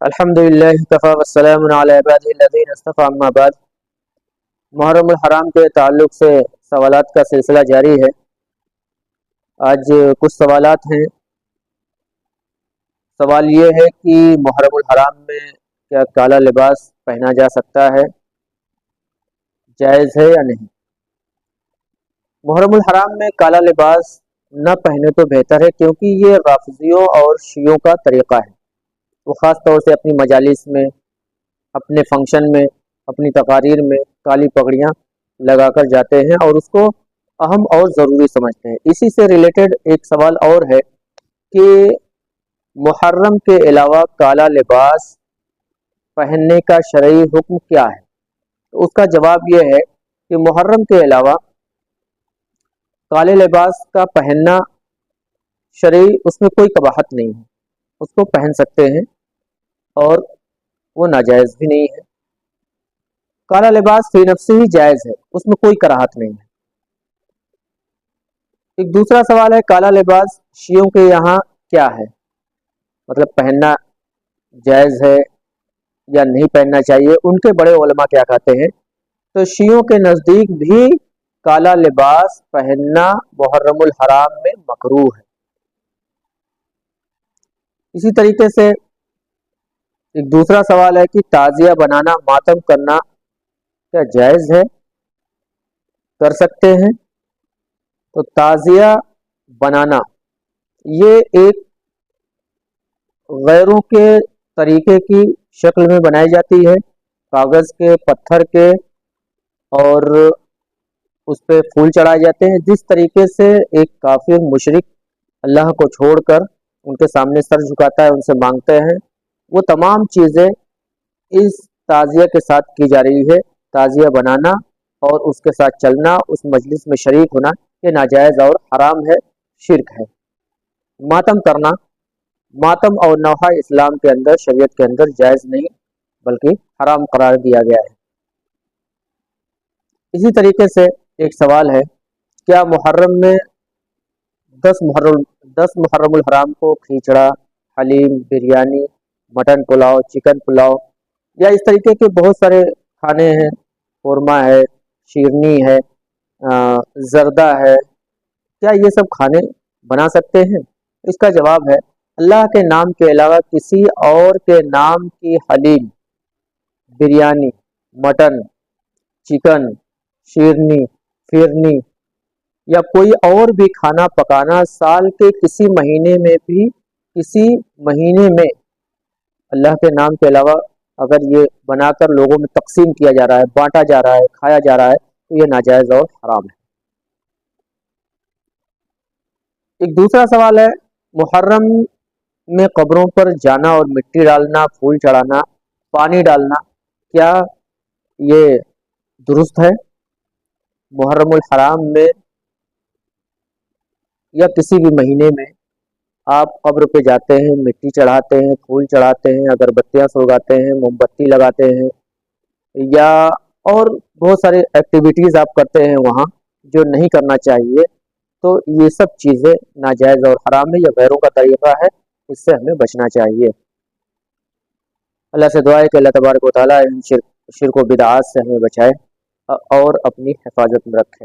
الحمدللہ کفا والسلام علی عبادہ الذین اصطفی اما بعد۔ محرم الحرام کے تعلق سے سوالات کا سلسلہ جاری ہے۔ آج کچھ سوالات ہیں۔ سوال یہ ہے کہ محرم الحرام میں کیا کالا لباس پہنا جا سکتا ہے، جائز ہے یا نہیں؟ محرم الحرام میں کالا لباس نہ پہنے تو بہتر ہے، کیونکہ یہ رافضیوں اور شیعوں کا طریقہ ہے۔ وہ خاص طور سے اپنی مجالس میں، اپنے فنکشن میں، اپنی تقاریر میں کالی پگڑیاں لگا کر جاتے ہیں اور اس کو اہم اور ضروری سمجھتے ہیں۔ اسی سے ریلیٹڈ ایک سوال اور ہے کہ محرم کے علاوہ کالا لباس پہننے کا شرعی حکم کیا ہے؟ تو اس کا جواب یہ ہے کہ محرم کے علاوہ کالے لباس کا پہننا شرعی، اس میں کوئی قباحت نہیں ہے، اس کو پہن سکتے ہیں اور وہ ناجائز بھی نہیں ہے۔ کالا لباس فی نفسی ہی جائز ہے، اس میں کوئی کراہت نہیں ہے۔ ایک دوسرا سوال ہے، کالا لباس شیعوں کے یہاں کیا ہے، مطلب پہننا جائز ہے یا نہیں پہننا چاہیے، ان کے بڑے علماء کیا کہتے ہیں؟ تو شیعوں کے نزدیک بھی کالا لباس پہننا محرم الحرام میں مکروہ ہے۔ اسی طریقے سے ایک دوسرا سوال ہے کہ تعزیہ بنانا، ماتم کرنا کیا جائز ہے، کر سکتے ہیں؟ تو تعزیہ بنانا یہ ایک غیروں کے طریقے کی شکل میں بنائی جاتی ہے، کاغذ کے، پتھر کے، اور اس پہ پھول چڑھائے جاتے ہیں۔ جس طریقے سے ایک کافر مشرک اللہ کو چھوڑ کر ان کے سامنے سر جھکاتا ہے، ان سے مانگتے ہیں، وہ تمام چیزیں اس تعزیہ کے ساتھ کی جا رہی ہے۔ تعزیہ بنانا اور اس کے ساتھ چلنا، اس مجلس میں شریک ہونا، یہ ناجائز اور حرام ہے، شرک ہے۔ ماتم کرنا، ماتم اور نوحہ اسلام کے اندر، شریعت کے اندر جائز نہیں بلکہ حرام قرار دیا گیا ہے۔ اسی طریقے سے ایک سوال ہے، کیا محرم میں 10 محرم الحرام کو کھچڑا، حلیم، بریانی، مٹن پلاؤ، چکن پلاؤ یا اس طریقے کے بہت سارے کھانے ہیں، قورمہ ہے، شیرنی ہے، زردہ ہے، کیا یہ سب کھانے بنا سکتے ہیں؟ اس کا جواب ہے، اللہ کے نام کے علاوہ کسی اور کے نام کی حلیم، بریانی، مٹن، چکن، شیرنی، فیرنی یا کوئی اور بھی کھانا پکانا سال کے کسی مہینے میں اللہ کے نام کے علاوہ اگر یہ بنا کر لوگوں میں تقسیم کیا جا رہا ہے، بانٹا جا رہا ہے، کھایا جا رہا ہے، تو یہ ناجائز اور حرام ہے۔ ایک دوسرا سوال ہے، محرم میں قبروں پر جانا اور مٹی ڈالنا، پھول چڑھانا، پانی ڈالنا، کیا یہ درست ہے؟ محرم الحرام میں یا کسی بھی مہینے میں آپ قبر پہ جاتے ہیں، مٹی چڑھاتے ہیں، پھول چڑھاتے ہیں، اگربتیاں سلگاتے ہیں، موم بتی لگاتے ہیں، یا اور بہت سارے ایکٹیویٹیز آپ کرتے ہیں وہاں جو نہیں کرنا چاہیے، تو یہ سب چیزیں ناجائز اور حرام ہے، یہ غیروں کا طریقہ ہے، اس سے ہمیں بچنا چاہیے۔ اللہ سے دعا ہے کہ اللہ تبارک و تعالیٰ ان شرک و بدعات سے ہمیں بچائے اور اپنی حفاظت میں رکھے۔